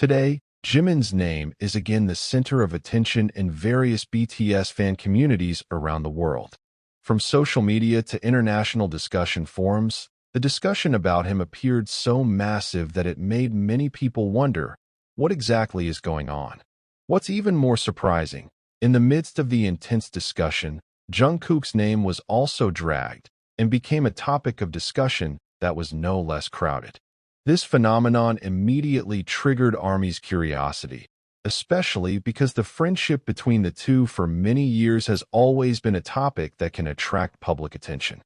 Today, Jimin's name is again the center of attention in various BTS fan communities around the world. From social media to international discussion forums, the discussion about him appeared so massive that it made many people wonder, what exactly is going on? What's even more surprising, in the midst of the intense discussion, Jungkook's name was also dragged and became a topic of discussion that was no less crowded. This phenomenon immediately triggered ARMY's curiosity, especially because the friendship between the two for many years has always been a topic that can attract public attention.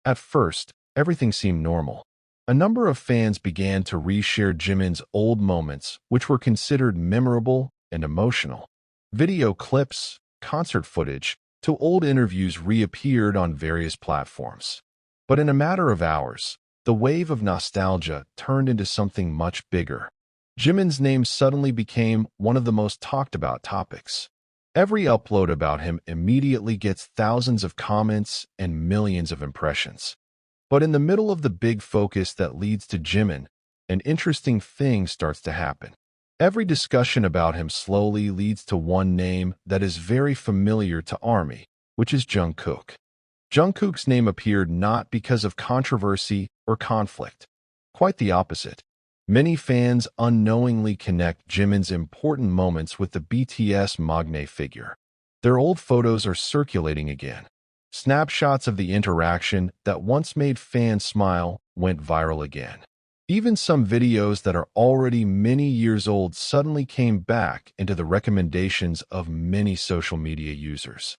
At first, everything seemed normal. A number of fans began to reshare Jimin's old moments, which were considered memorable and emotional. Video clips, concert footage, to old interviews reappeared on various platforms. But in a matter of hours, the wave of nostalgia turned into something much bigger. Jimin's name suddenly became one of the most talked about topics. Every upload about him immediately gets thousands of comments and millions of impressions. But in the middle of the big focus that leads to Jimin, an interesting thing starts to happen. Every discussion about him slowly leads to one name that is very familiar to ARMY, which is Jungkook. Jungkook's name appeared not because of controversy or conflict. Quite the opposite. Many fans unknowingly connect Jimin's important moments with the BTS magnate figure. Their old photos are circulating again. Snapshots of the interaction that once made fans smile went viral again. Even some videos that are already many years old suddenly came back into the recommendations of many social media users.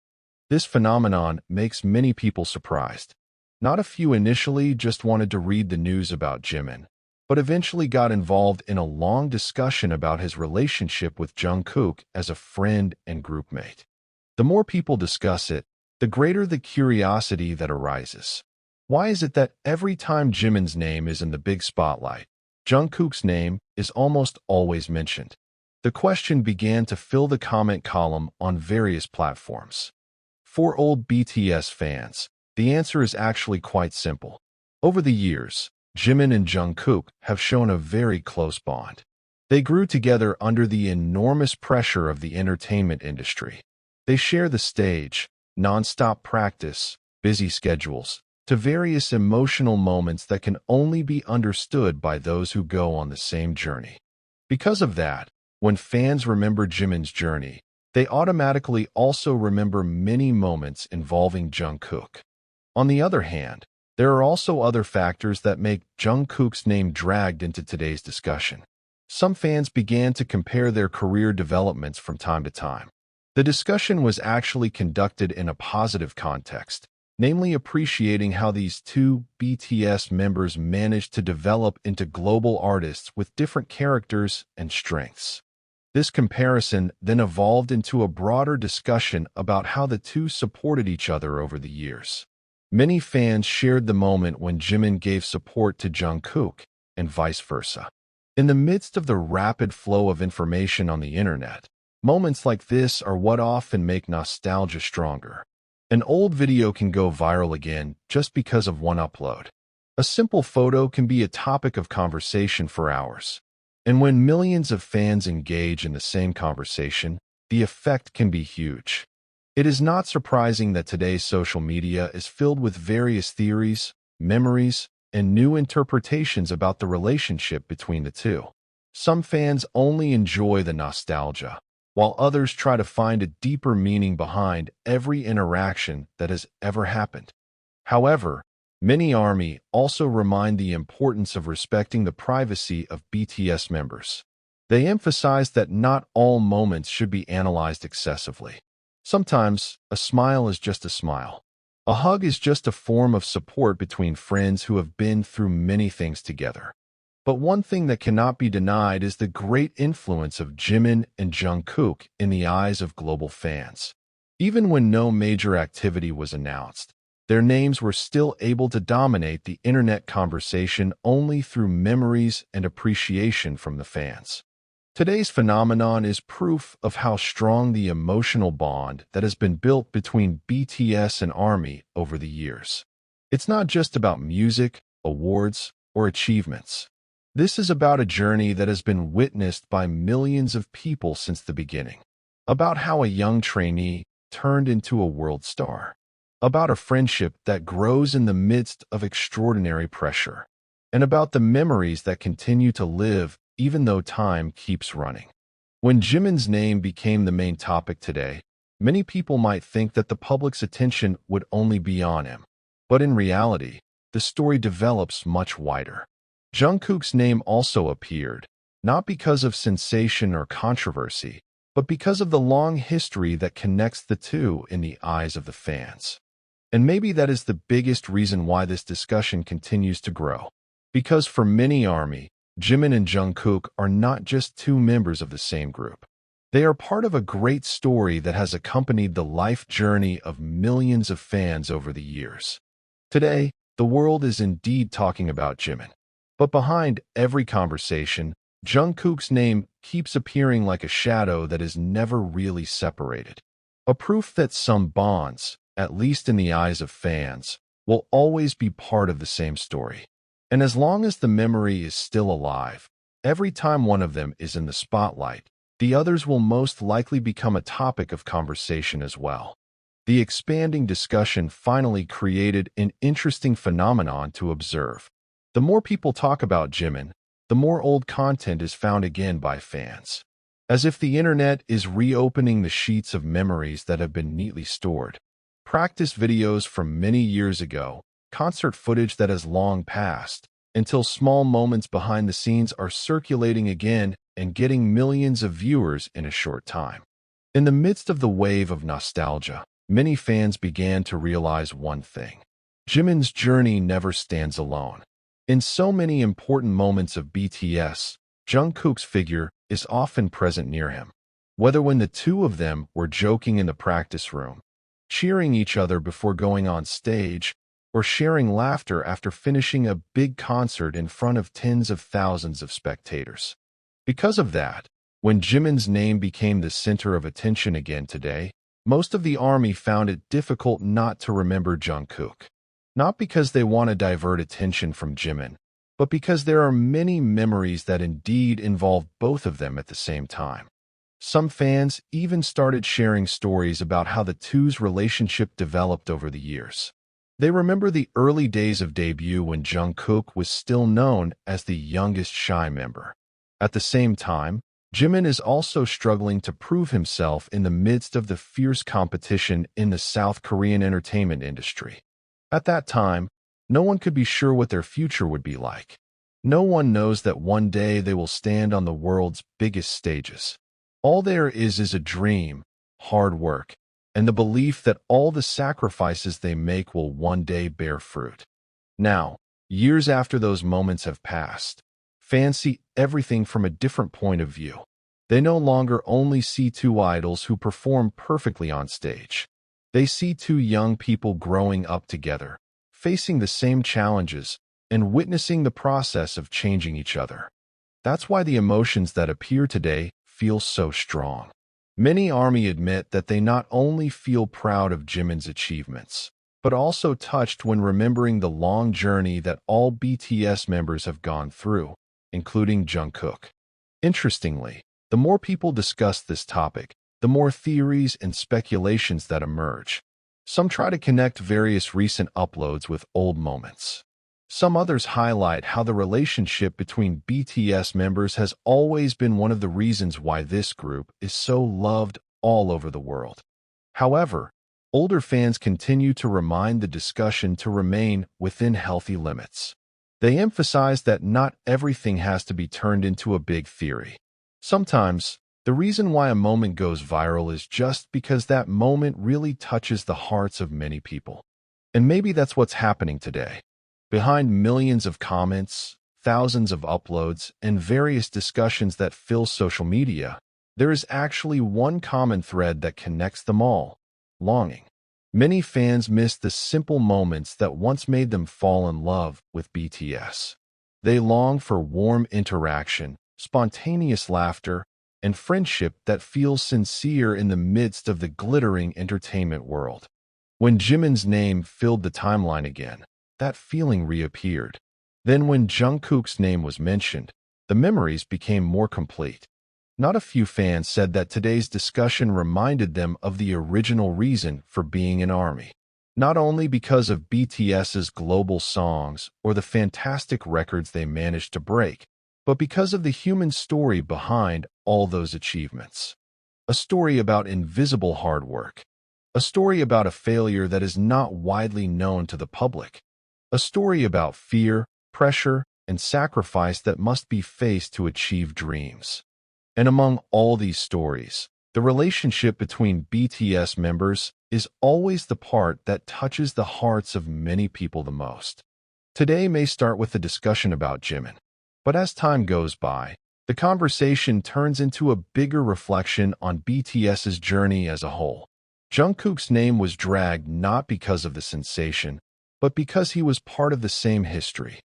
This phenomenon makes many people surprised. Not a few initially just wanted to read the news about Jimin, but eventually got involved in a long discussion about his relationship with Jungkook as a friend and groupmate. The more people discuss it, the greater the curiosity that arises. Why is it that every time Jimin's name is in the big spotlight, Jungkook's name is almost always mentioned? The question began to fill the comment column on various platforms. For old BTS fans, the answer is actually quite simple. Over the years, Jimin and Jungkook have shown a very close bond. They grew together under the enormous pressure of the entertainment industry. They share the stage, non-stop practice, busy schedules, to various emotional moments that can only be understood by those who go on the same journey. Because of that, when fans remember Jimin's journey, they automatically also remember many moments involving Jungkook. On the other hand, there are also other factors that make Jungkook's name dragged into today's discussion. Some fans began to compare their career developments from time to time. The discussion was actually conducted in a positive context, namely appreciating how these two BTS members managed to develop into global artists with different characters and strengths. This comparison then evolved into a broader discussion about how the two supported each other over the years. Many fans shared the moment when Jimin gave support to Jungkook, and vice versa. In the midst of the rapid flow of information on the internet, moments like this are what often make nostalgia stronger. An old video can go viral again just because of one upload. A simple photo can be a topic of conversation for hours. And when millions of fans engage in the same conversation, the effect can be huge. It is not surprising that today's social media is filled with various theories, memories, and new interpretations about the relationship between the two. Some fans only enjoy the nostalgia, while others try to find a deeper meaning behind every interaction that has ever happened. However, many ARMY also remind the importance of respecting the privacy of BTS members. They emphasize that not all moments should be analyzed excessively. Sometimes, a smile is just a smile. A hug is just a form of support between friends who have been through many things together. But one thing that cannot be denied is the great influence of Jimin and Jungkook in the eyes of global fans. Even when no major activity was announced, their names were still able to dominate the internet conversation only through memories and appreciation from the fans. Today's phenomenon is proof of how strong the emotional bond that has been built between BTS and ARMY over the years. It's not just about music, awards, or achievements. This is about a journey that has been witnessed by millions of people since the beginning. About how a young trainee turned into a world star. About a friendship that grows in the midst of extraordinary pressure. And about the memories that continue to live even though time keeps running. When Jimin's name became the main topic today, many people might think that the public's attention would only be on him. But in reality, the story develops much wider. Jungkook's name also appeared, not because of sensation or controversy, but because of the long history that connects the two in the eyes of the fans. And maybe that is the biggest reason why this discussion continues to grow. Because for many ARMY, Jimin and Jungkook are not just two members of the same group. They are part of a great story that has accompanied the life journey of millions of fans over the years. Today, the world is indeed talking about Jimin. But behind every conversation, Jungkook's name keeps appearing like a shadow that is never really separated. A proof that some bonds, at least in the eyes of fans, will always be part of the same story. And as long as the memory is still alive, every time one of them is in the spotlight, the others will most likely become a topic of conversation as well. The expanding discussion finally created an interesting phenomenon to observe. The more people talk about Jimin, the more old content is found again by fans. As if the internet is reopening the sheets of memories that have been neatly stored. Practice videos from many years ago, concert footage that has long passed, until small moments behind the scenes are circulating again and getting millions of viewers in a short time. In the midst of the wave of nostalgia, many fans began to realize one thing. Jimin's journey never stands alone. In so many important moments of BTS, Jungkook's figure is often present near him. Whether when the two of them were joking in the practice room, cheering each other before going on stage, or sharing laughter after finishing a big concert in front of tens of thousands of spectators. Because of that, when Jimin's name became the center of attention again today, most of the ARMY found it difficult not to remember Jungkook. Not because they want to divert attention from Jimin, but because there are many memories that indeed involve both of them at the same time. Some fans even started sharing stories about how the two's relationship developed over the years. They remember the early days of debut when Jungkook was still known as the youngest shy member. At the same time, Jimin is also struggling to prove himself in the midst of the fierce competition in the South Korean entertainment industry. At that time, no one could be sure what their future would be like. No one knows that one day they will stand on the world's biggest stages. All there is a dream, hard work, and the belief that all the sacrifices they make will one day bear fruit. Now, years after those moments have passed, fans see everything from a different point of view. They no longer only see two idols who perform perfectly on stage. They see two young people growing up together, facing the same challenges, and witnessing the process of changing each other. That's why the emotions that appear today feel so strong. Many ARMY admit that they not only feel proud of Jimin's achievements, but also touched when remembering the long journey that all BTS members have gone through, including Jungkook. Interestingly, the more people discuss this topic, the more theories and speculations that emerge. Some try to connect various recent uploads with old moments. Some others highlight how the relationship between BTS members has always been one of the reasons why this group is so loved all over the world. However, older fans continue to remind the discussion to remain within healthy limits. They emphasize that not everything has to be turned into a big theory. Sometimes, the reason why a moment goes viral is just because that moment really touches the hearts of many people. And maybe that's what's happening today. Behind millions of comments, thousands of uploads, and various discussions that fill social media, there is actually one common thread that connects them all: longing. Many fans miss the simple moments that once made them fall in love with BTS. They long for warm interaction, spontaneous laughter, and friendship that feels sincere in the midst of the glittering entertainment world. When Jimin's name filled the timeline again, that feeling reappeared. Then when Jungkook's name was mentioned, the memories became more complete. Not a few fans said that today's discussion reminded them of the original reason for being an ARMY. Not only because of BTS's global songs or the fantastic records they managed to break, but because of the human story behind all those achievements. A story about invisible hard work. A story about a failure that is not widely known to the public. A story about fear, pressure, and sacrifice that must be faced to achieve dreams. And among all these stories, the relationship between BTS members is always the part that touches the hearts of many people the most. Today may start with a discussion about Jimin, but as time goes by, the conversation turns into a bigger reflection on BTS's journey as a whole. Jungkook's name was dragged not because of the sensation, but because he was part of the same history.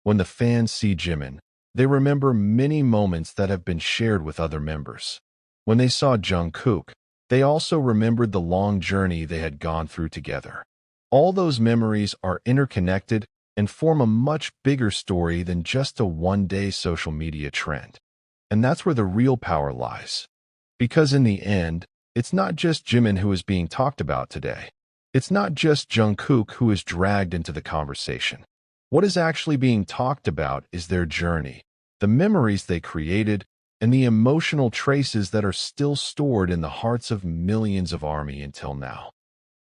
When the fans see Jimin, they remember many moments that have been shared with other members. When they saw Jungkook, they also remembered the long journey they had gone through together. All those memories are interconnected and form a much bigger story than just a one-day social media trend. And that's where the real power lies. Because in the end, it's not just Jimin who is being talked about today. It's not just Jungkook who is dragged into the conversation. What is actually being talked about is their journey, the memories they created, and the emotional traces that are still stored in the hearts of millions of ARMY until now.